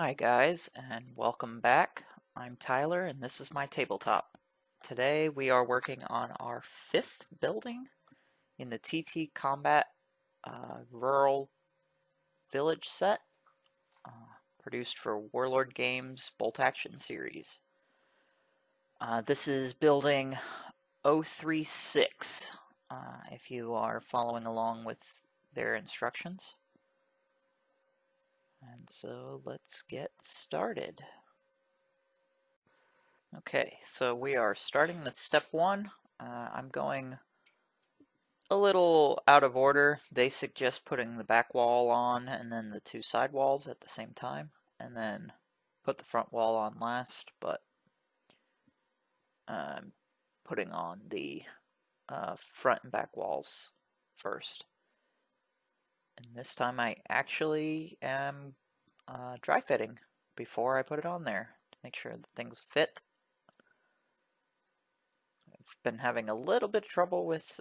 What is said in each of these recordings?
Hi guys, and welcome back. I'm Tyler, and this is my tabletop. Today we are working on our 5th building in the TTCombat Rural Village set, produced for Warlord Games Bolt Action series. This is building 036, if you are following along with their instructions. And so let's get started. Okay, so we are starting with step 1. I'm going a little out of order. They suggest putting the back wall on and then the 2 side walls at the same time, and then put the front wall on last, but I'm putting on the front and back walls first. And this time I actually am dry fitting before I put it on there to make sure that things fit. I've been having a little bit of trouble with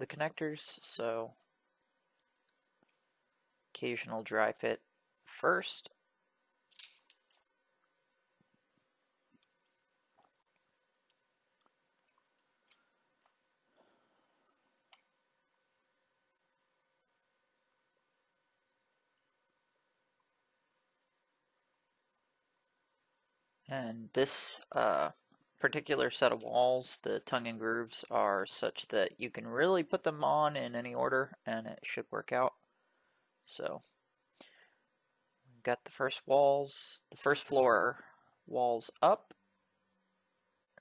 the connectors, so occasional dry fit first. And this particular set of walls, the tongue and grooves, are such that you can really put them on in any order and it should work out. So we've got the first floor walls up.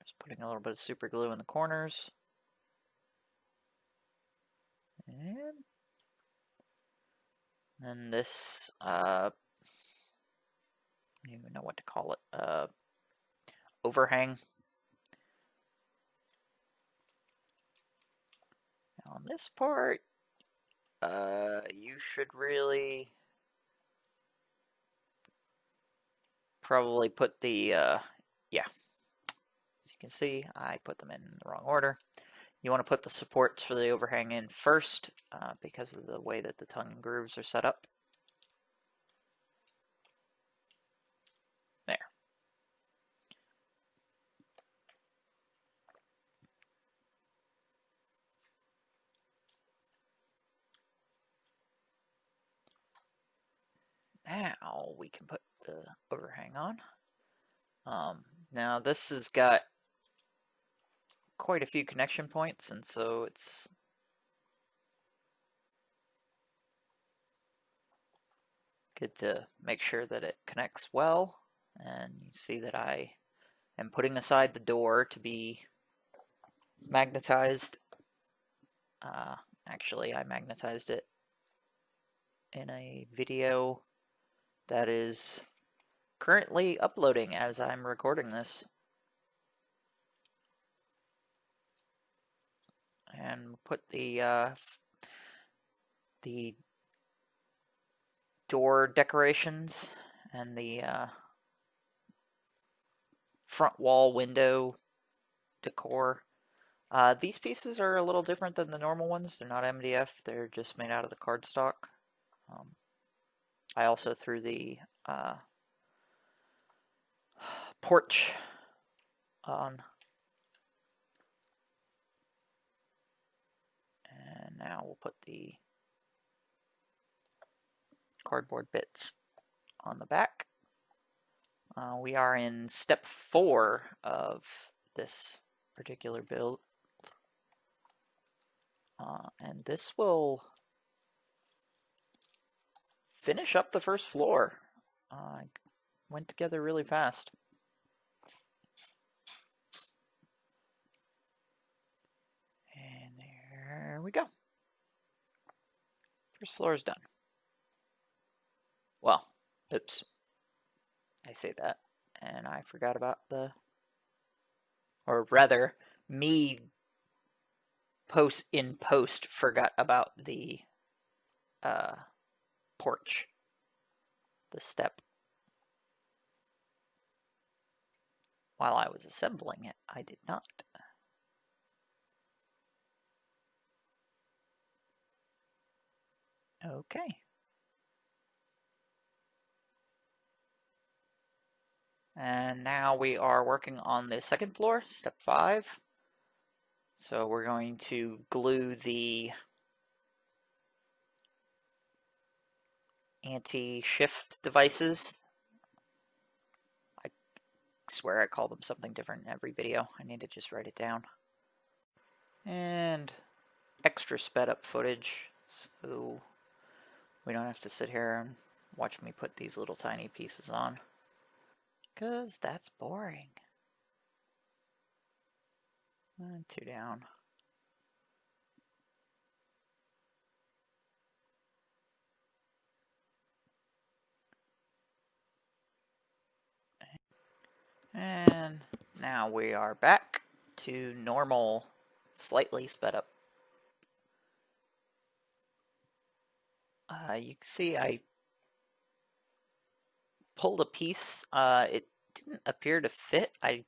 Just putting a little bit of super glue in the corners. And then this, I don't even know what to call it, overhang. Now on this part, you should really probably put the, yeah. As you can see, I put them in the wrong order. You want to put the supports for the overhang in first because of the way that the tongue and grooves are set up. There. Now we can put the overhang on. Now this has got quite a few connection points, and so it's good to make sure that it connects well. And you see that I am putting aside the door to be magnetized. Actually, I magnetized it in a video that is currently uploading as I'm recording this. And put the door decorations and the front wall window decor. These pieces are a little different than the normal ones. They're not MDF, they're just made out of the cardstock. I also threw the porch on. And now we'll put the cardboard bits on the back. We are in step 4 of this particular build. And this will finish up the first floor. Went together really fast. And there we go. First floor is done. Well, oops. I say that, and I forgot about or rather, me in post forgot about the porch, the step. While I was assembling it, I did not. Okay. And now we are working on the second floor, step 5. So we're going to glue the anti-shift devices. I swear I call them something different in every video. I need to just write it down. And extra sped up footage, so we don't have to sit here and watch me put these little tiny pieces on, because that's boring. And 2 down. And now we are back to normal, slightly sped up. You can see I pulled a piece. It didn't appear to fit. It's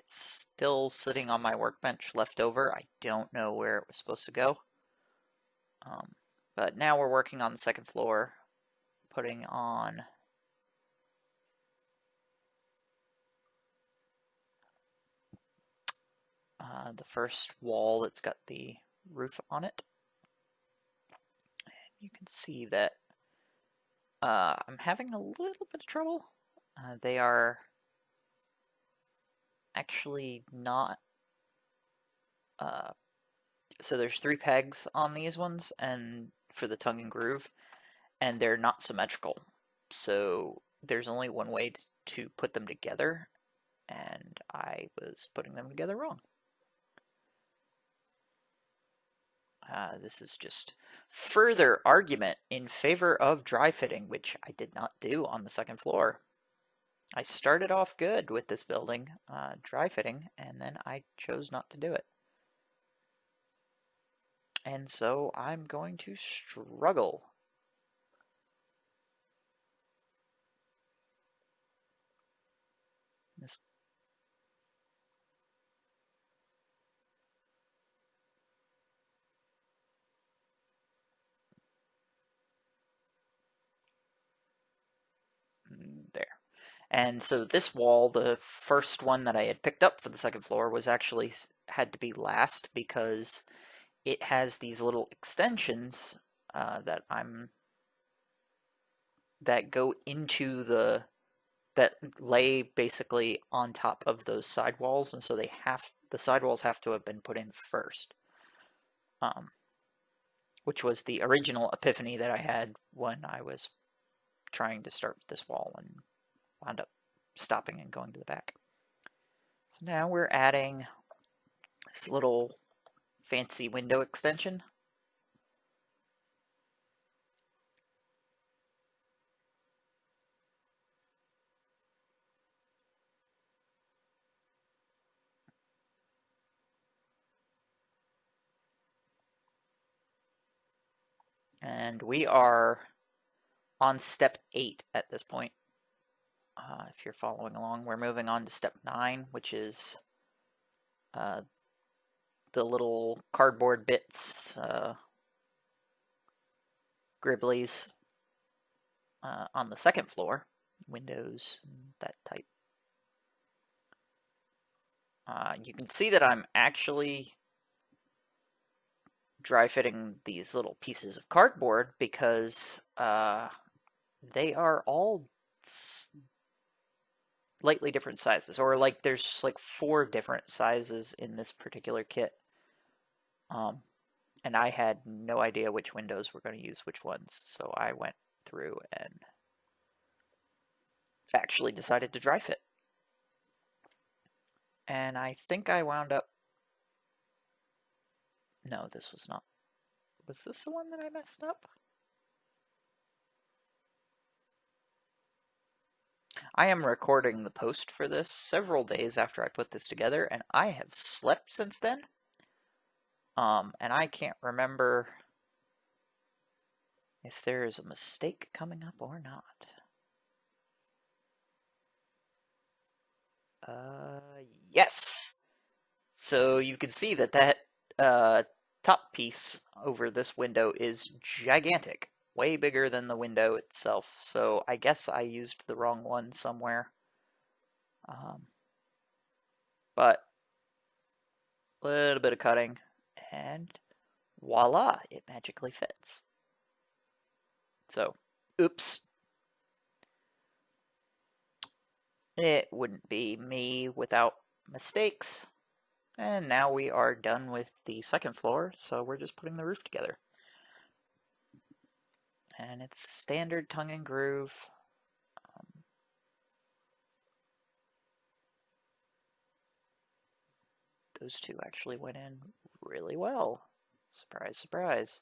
still sitting on my workbench left over. I don't know where it was supposed to go. But now we're working on the second floor, putting on the first wall that's got the roof on it. And you can see that I'm having a little bit of trouble. They are actually not. So there's 3 pegs on these ones, and for the tongue and groove, and they're not symmetrical. So there's only one way to put them together, and I was putting them together wrong. This is just further argument in favor of dry fitting, which I did not do on the second floor. I started off good with this building, dry fitting, and then I chose not to do it. And so I'm going to struggle. This there. And so this wall, the first one that I had picked up for the second floor, was actually had to be last because it has these little extensions that go into that lay basically on top of those sidewalls, and so the sidewalls have to have been put in first, which was the original epiphany that I had when I was trying to start this wall and wound up stopping and going to the back. So now we're adding this little fancy window extension. And we are on step 8 at this point. If you're following along, we're moving on to step 9, which is the little cardboard bits, gribblies on the second floor, windows, that type. You can see that I'm actually dry fitting these little pieces of cardboard because they are all slightly different sizes, or like there's like 4 different sizes in this particular kit. And I had no idea which windows were going to use which ones, so I went through and actually decided to dry fit. And I think I wound up... No, this was not... Was this the one that I messed up? I am recording the post for this several days after I put this together, and I have slept since then. And I can't remember if there is a mistake coming up or not. Yes! So you can see that top piece over this window is gigantic. Way bigger than the window itself. So I guess I used the wrong one somewhere. But a little bit of cutting, and voila, it magically fits. So, oops. It wouldn't be me without mistakes. And now we are done with the second floor, so we're just putting the roof together. And it's standard tongue and groove. Those two actually went in really well. Surprise, surprise.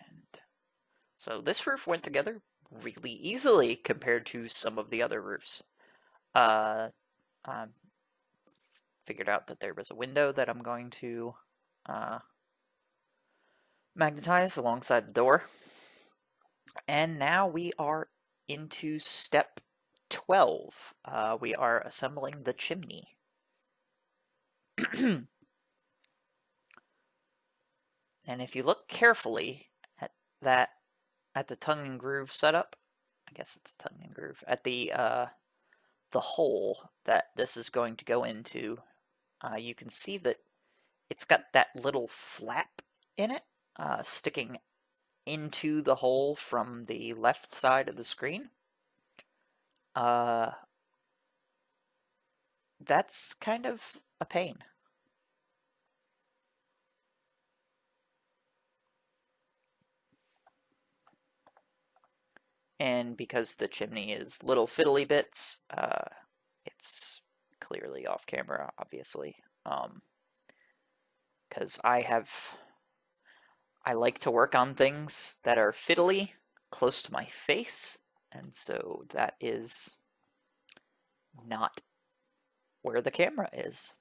And so this roof went together really easily compared to some of the other roofs. I figured out that there was a window that I'm going to magnetize alongside the door. And now we are into step 12. We are assembling the chimney. And if you look carefully at the tongue and groove setup, I guess it's a tongue and groove, at the hole that this is going to go into, you can see that it's got that little flap in it sticking into the hole from the left side of the screen. That's kind of a pain. And because the chimney is little fiddly bits, it's clearly off camera, obviously. Because I like to work on things that are fiddly close to my face, and so that is not where the camera is.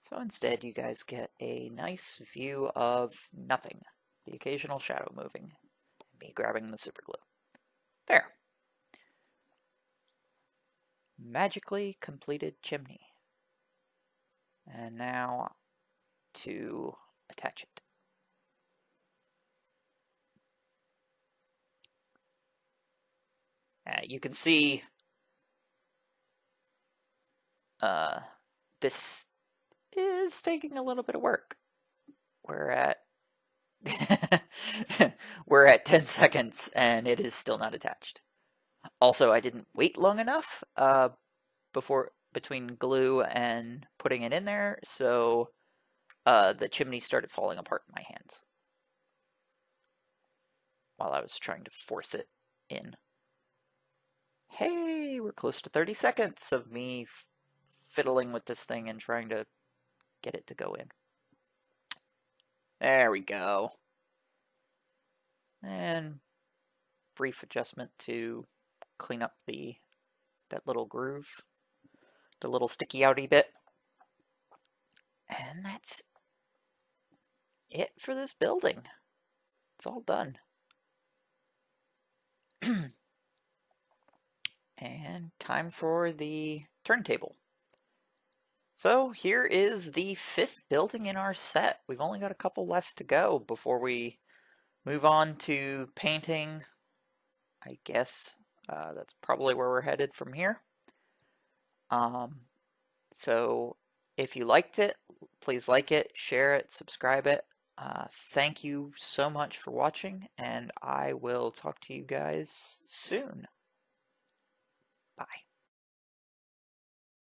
So instead, you guys get a nice view of nothing, the occasional shadow moving, and me grabbing the super glue. There. Magically completed chimney. And now to attach it. You can see this is taking a little bit of work. We're at we're at 10 seconds and it is still not attached. Also, I didn't wait long enough between glue and putting it in there, so the chimney started falling apart in my hands while I was trying to force it in. Hey, we're close to 30 seconds of me fiddling with this thing and trying to get it to go in. There we go. And brief adjustment to clean up that little groove, the little sticky outy bit. And that's it for this building. It's all done. And time for the turntable. So here is the 5th building in our set. We've only got a couple left to go before we move on to painting. I guess that's probably where we're headed from here. So if you liked it, please like it, share it, subscribe it. Thank you so much for watching, and I will talk to you guys soon. Bye.